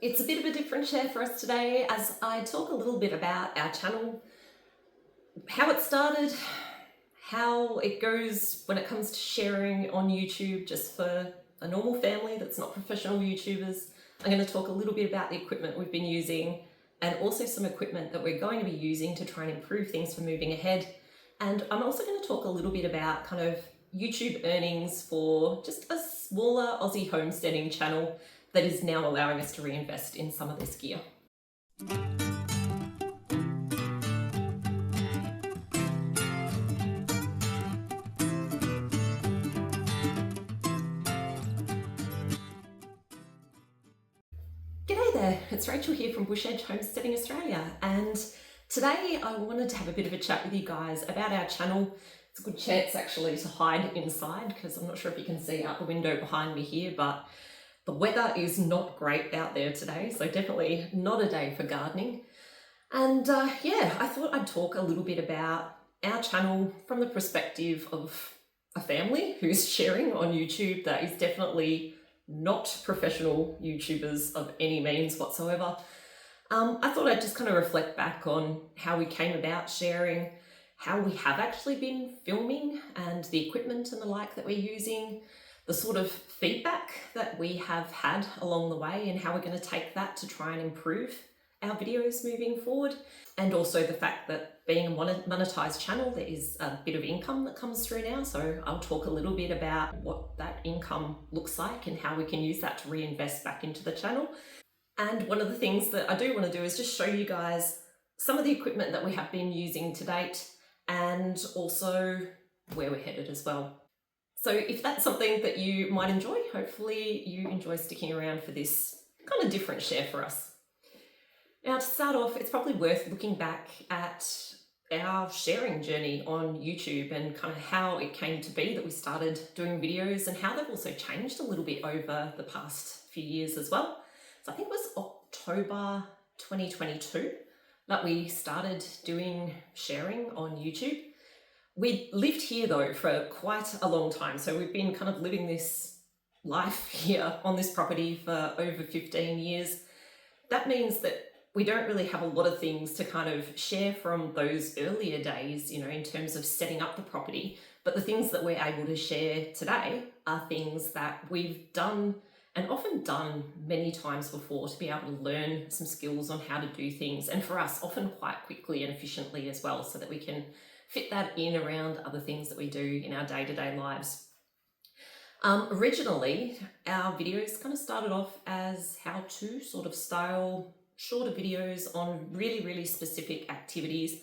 It's a bit of a different share for us today as I talk a little bit about our channel, how it started, how it goes when it comes to sharing on YouTube just for a normal family that's not professional YouTubers. I'm going to talk a little bit about the equipment we've been using and also some equipment that we're going to be using to try and improve things for moving ahead. And I'm also going to talk a little bit about kind of YouTube earnings for just a smaller Aussie homesteading channel that is now allowing us to reinvest in some of this gear. G'day there, it's Rachel here from Bush Edge Homesteading Australia, and today I wanted to have a bit of a chat with you guys about our channel. It's a good chance actually to hide inside because I'm not sure if you can see out the window behind me here, but the weather is not great out there today, so definitely not a day for gardening. And I thought I'd talk a little bit about our channel from the perspective of a family who's sharing on YouTube that is definitely not professional YouTubers of any means whatsoever. I thought I'd just kind of reflect back on how we came about sharing, how we have actually been filming and the equipment and the like that we're using, the sort of feedback that we have had along the way and how we're going to take that to try and improve our videos moving forward. And also the fact that being a monetized channel, there is a bit of income that comes through now. So I'll talk a little bit about what that income looks like and how we can use that to reinvest back into the channel. And one of the things that I do want to do is just show you guys some of the equipment that we have been using to date and also where we're headed as well. So if that's something that you might enjoy, hopefully you enjoy sticking around for this kind of different share for us. Now to start off, it's probably worth looking back at our sharing journey on YouTube and kind of how it came to be that we started doing videos and how they've also changed a little bit over the past few years as well. So I think it was October 2022 that we started doing sharing on YouTube. We lived here though for quite a long time, so we've been kind of living this life here on this property for over 15 years. That means that we don't really have a lot of things to kind of share from those earlier days, in terms of setting up the property. But the things that we're able to share today are things that we've done and often done many times before to be able to learn some skills on how to do things. And for us, often quite quickly and efficiently as well, so that we can fit that in around other things that we do in our day-to-day lives. Originally, our videos kind of started off as how-to sort of style, shorter videos on really, really specific activities.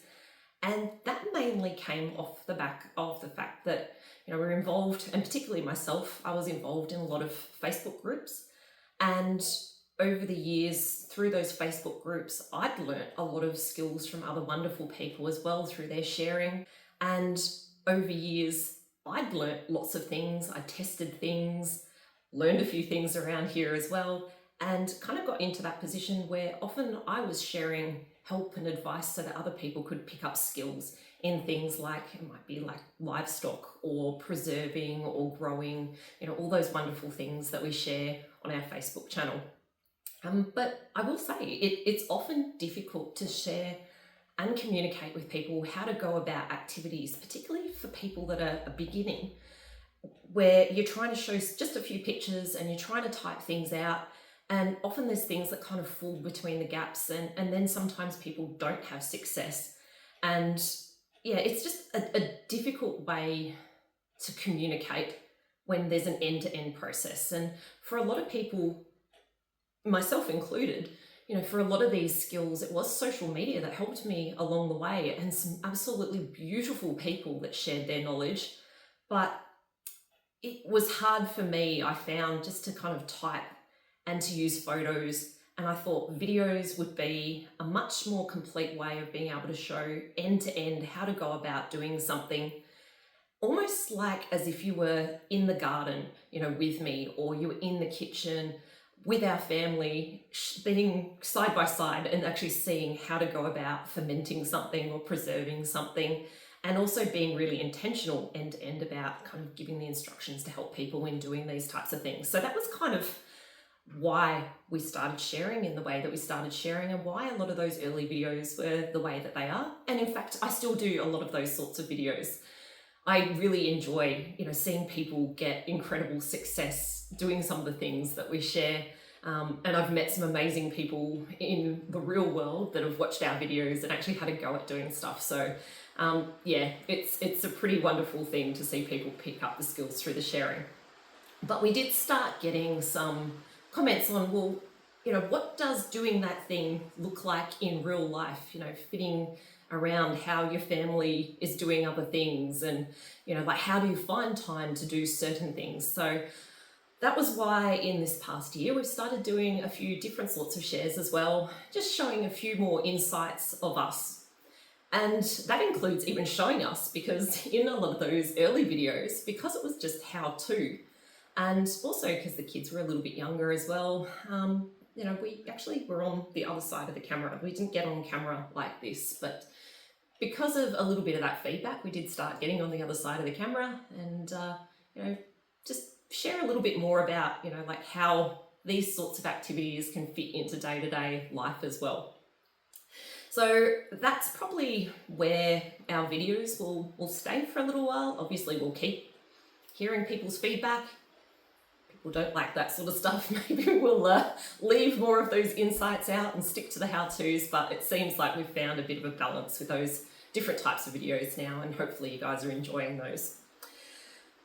And that mainly came off the back of the fact that, we're involved, and particularly myself, I was involved in a lot of Facebook groups. And over the years, through those Facebook groups, I'd learnt a lot of skills from other wonderful people as well through their sharing. And over years, I'd learnt lots of things. I tested things, learned a few things around here as well, and kind of got into that position where often I was sharing help and advice so that other people could pick up skills in things like, it might be like livestock or preserving or growing, all those wonderful things that we share on our Facebook channel. But I will say it's often difficult to share and communicate with people how to go about activities, particularly for people that are beginning, where you're trying to show just a few pictures and you're trying to type things out. And often there's things that kind of fall between the gaps, and then sometimes people don't have success. And it's just a difficult way to communicate when there's an end-to-end process. And for a lot of people, myself included, for a lot of these skills, it was social media that helped me along the way, and some absolutely beautiful people that shared their knowledge. But it was hard for me, I found, just to kind of type and to use photos. And I thought videos would be a much more complete way of being able to show end to end how to go about doing something, almost like as if you were in the garden, with me, or you were in the kitchen with our family, being side by side and actually seeing how to go about fermenting something or preserving something, and also being really intentional end to end about kind of giving the instructions to help people in doing these types of things. So that was kind of why we started sharing in the way that we started sharing and why a lot of those early videos were the way that they are. And in fact, I still do a lot of those sorts of videos. I really enjoy, seeing people get incredible success doing some of the things that we share. And I've met some amazing people in the real world that have watched our videos and actually had a go at doing stuff. So yeah, it's a pretty wonderful thing to see people pick up the skills through the sharing. But we did start getting some comments on, well, what does doing that thing look like in real life? Fitting around how your family is doing other things, and like how do you find time to do certain things? So that was why in this past year we've started doing a few different sorts of shares as well, just showing a few more insights of us. And that includes even showing us, because in a lot of those early videos, because it was just how to, and also because the kids were a little bit younger as well, we actually were on the other side of the camera. We didn't get on camera like this, but because of a little bit of that feedback, we did start getting on the other side of the camera and, just share a little bit more about, like how these sorts of activities can fit into day-to-day life as well. So that's probably where our videos will stay for a little while. Obviously, we'll keep hearing people's feedback. People don't like that sort of stuff. Maybe we'll leave more of those insights out and stick to the how-tos, but it seems like we've found a bit of a balance with those different types of videos now, and hopefully you guys are enjoying those.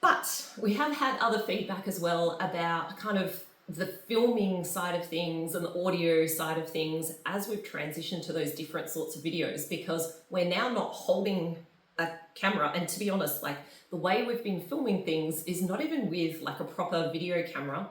But we have had other feedback as well about kind of the filming side of things and the audio side of things as we've transitioned to those different sorts of videos, because we're now not holding a camera. And to be honest, like the way we've been filming things is not even with like a proper video camera.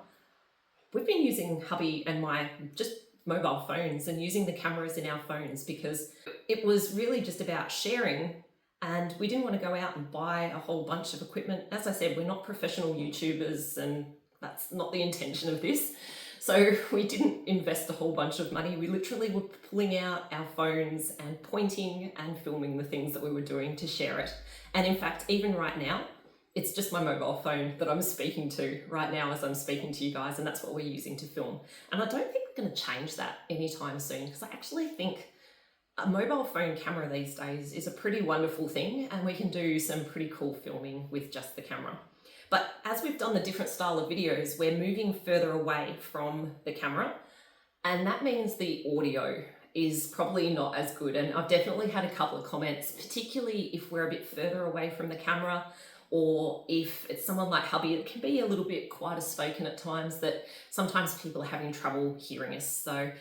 We've been using hubby and my just mobile phones and using the cameras in our phones, because it was really just about sharing. And we didn't want to go out and buy a whole bunch of equipment. As I said, we're not professional YouTubers, and that's not the intention of this. So we didn't invest a whole bunch of money. We literally were pulling out our phones and pointing and filming the things that we were doing to share it. And in fact, even right now, it's just my mobile phone that I'm speaking to right now as I'm speaking to you guys, and that's what we're using to film. And I don't think we're going to change that anytime soon, because I actually think a mobile phone camera these days is a pretty wonderful thing, and we can do some pretty cool filming with just the camera. But as we've done the different style of videos, we're moving further away from the camera, and that means the audio is probably not as good. And I've definitely had a couple of comments, particularly if we're a bit further away from the camera, or if it's someone like hubby, it can be a little bit quieter spoken at times, that sometimes people are having trouble hearing us. So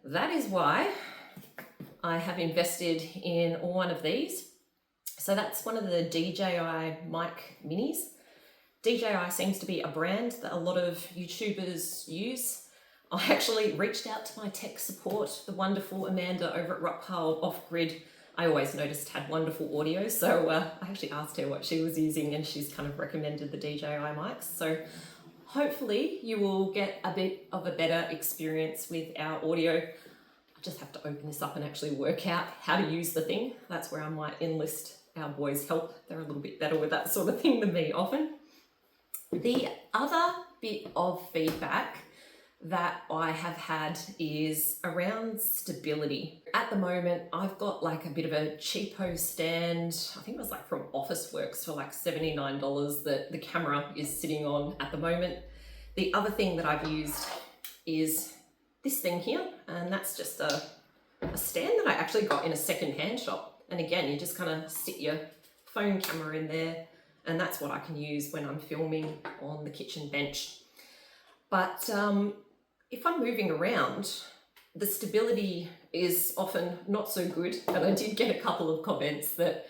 that is why I have invested in one of these. So that's one of the DJI mic minis. DJI seems to be a brand that a lot of YouTubers use. I actually reached out to my tech support, the wonderful Amanda over at Rockpile Off Grid. I always noticed had wonderful audio, so I actually asked her what she was using, and she's kind of recommended the DJI mics. So hopefully you will get a bit of a better experience with our audio. I just have to open this up and actually work out how to use the thing. That's where I might enlist our boys' help. They're a little bit better with that sort of thing than me often. The other bit of feedback that I have had is around stability. At the moment, I've got like a bit of a cheapo stand. I think it was like from Officeworks for like $79 that the camera is sitting on at the moment. The other thing that I've used is this thing here, and that's just a stand that I actually got in a second-hand shop. And again, you just kind of sit your phone camera in there, and that's what I can use when I'm filming on the kitchen bench. But if I'm moving around, the stability is often not so good. And I did get a couple of comments that,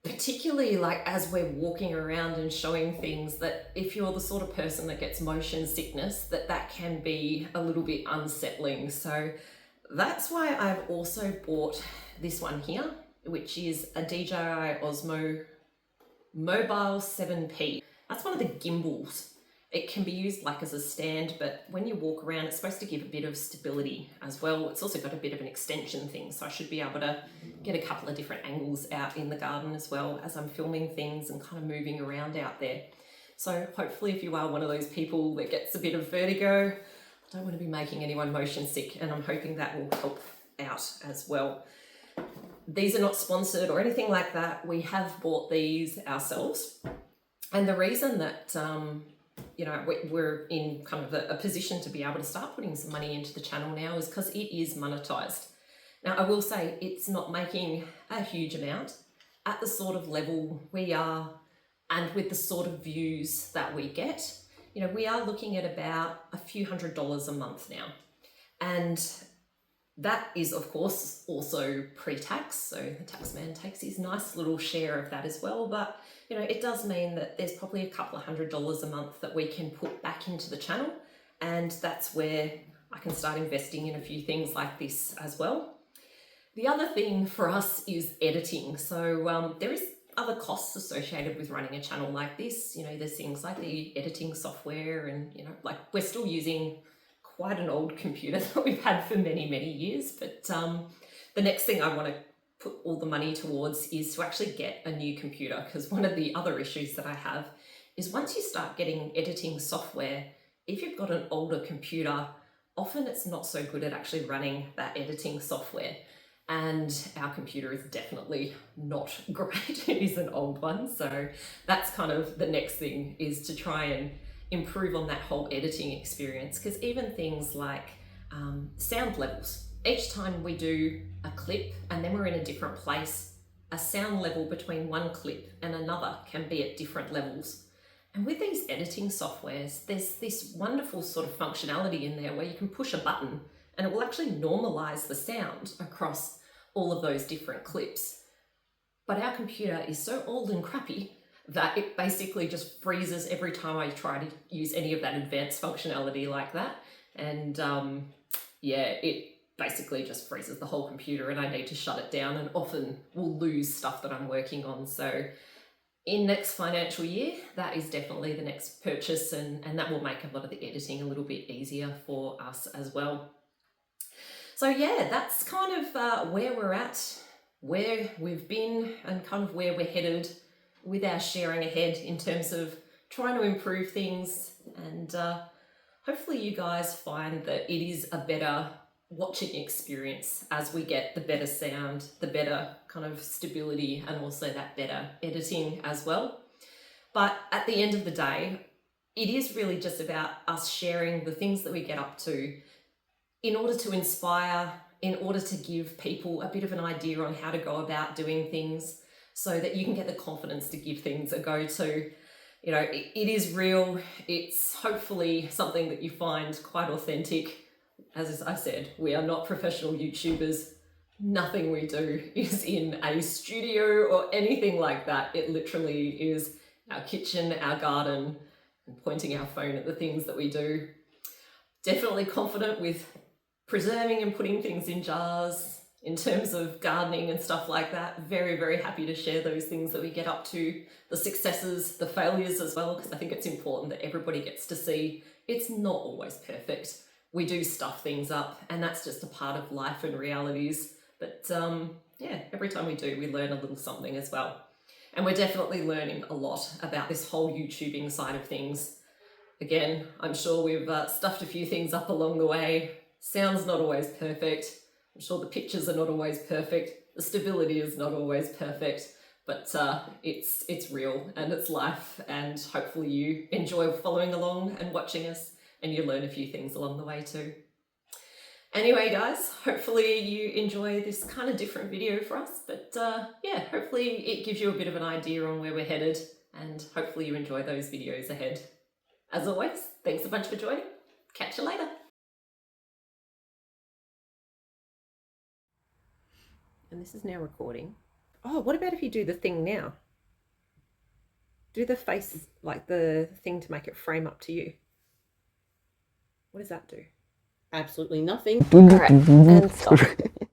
particularly like as we're walking around and showing things, that if you're the sort of person that gets motion sickness, that can be a little bit unsettling. So that's why I've also bought this one here, which is a DJI Osmo Mobile 7P. That's one of the gimbals. It can be used like as a stand, but when you walk around, it's supposed to give a bit of stability as well. It's also got a bit of an extension thing, so I should be able to get a couple of different angles out in the garden as well as I'm filming things and kind of moving around out there. So hopefully if you are one of those people that gets a bit of vertigo, don't want to be making anyone motion sick, and I'm hoping that will help out as well. These are not sponsored or anything like that. We have bought these ourselves. And the reason that, you know, we're in kind of a position to be able to start putting some money into the channel now is because it is monetized. Now, I will say it's not making a huge amount at the sort of level we are and with the sort of views that we get. You know, we are looking at about a few $100s a month now. And that is, of course, also pre-tax. So the taxman takes his nice little share of that as well. But, you know, it does mean that there's probably a couple of $100s a month that we can put back into the channel. And that's where I can start investing in a few things like this as well. The other thing for us is editing. So there is other costs associated with running a channel like this. You know, there's things like the editing software and, you know, like we're still using quite an old computer that we've had for many, many years. But the next thing I want to put all the money towards is to actually get a new computer, because one of the other issues that I have is once you start getting editing software, if you've got an older computer, often it's not so good at actually running that editing software. And our computer is definitely not great. It is an old one. So that's kind of the next thing, is to try and improve on that whole editing experience. Because even things like sound levels, each time we do a clip and then we're in a different place, a sound level between one clip and another can be at different levels. And with these editing softwares, there's this wonderful sort of functionality in there where you can push a button and it will actually normalize the sound across all of those different clips. But our computer is so old and crappy that it basically just freezes every time I try to use any of that advanced functionality like that. And yeah, it basically just freezes the whole computer and I need to shut it down, and often will lose stuff that I'm working on. So in next financial year, that is definitely the next purchase, and that will make a lot of the editing a little bit easier for us as well. So yeah, that's kind of where we're at, where we've been, and kind of where we're headed with our sharing ahead in terms of trying to improve things. And hopefully you guys find that it is a better watching experience as we get the better sound, the better kind of stability, and also that better editing as well. But at the end of the day, it is really just about us sharing the things that we get up to in order to inspire, in order to give people a bit of an idea on how to go about doing things, so that you can get the confidence to give things a go to. You know, it is real. It's hopefully something that you find quite authentic. As I said, we are not professional YouTubers. Nothing we do is in a studio or anything like that. It literally is our kitchen, our garden, and pointing our phone at the things that we do. Definitely confident with preserving and putting things in jars in terms of gardening and stuff like that. Very, very happy to share those things that we get up to, the successes, the failures as well, because I think it's important that everybody gets to see it's not always perfect. We do stuff things up, and that's just a part of life and realities. But yeah, every time we do, we learn a little something as well. And we're definitely learning a lot about this whole YouTubing side of things. Again, I'm sure we've stuffed a few things up along the way. Sound's not always perfect. I'm sure the pictures are not always perfect. The stability is not always perfect, but it's real and it's life, and hopefully you enjoy following along and watching us, and you learn a few things along the way too. Anyway, guys, hopefully you enjoy this kind of different video for us, but yeah, hopefully it gives you a bit of an idea on where we're headed, and hopefully you enjoy those videos ahead. As always, thanks a bunch for joining. Catch you later. And this is now recording. Oh, what about if you do the thing now? Do the face, like the thing to make it frame up to you. What does that do? Absolutely nothing. All right, and stop.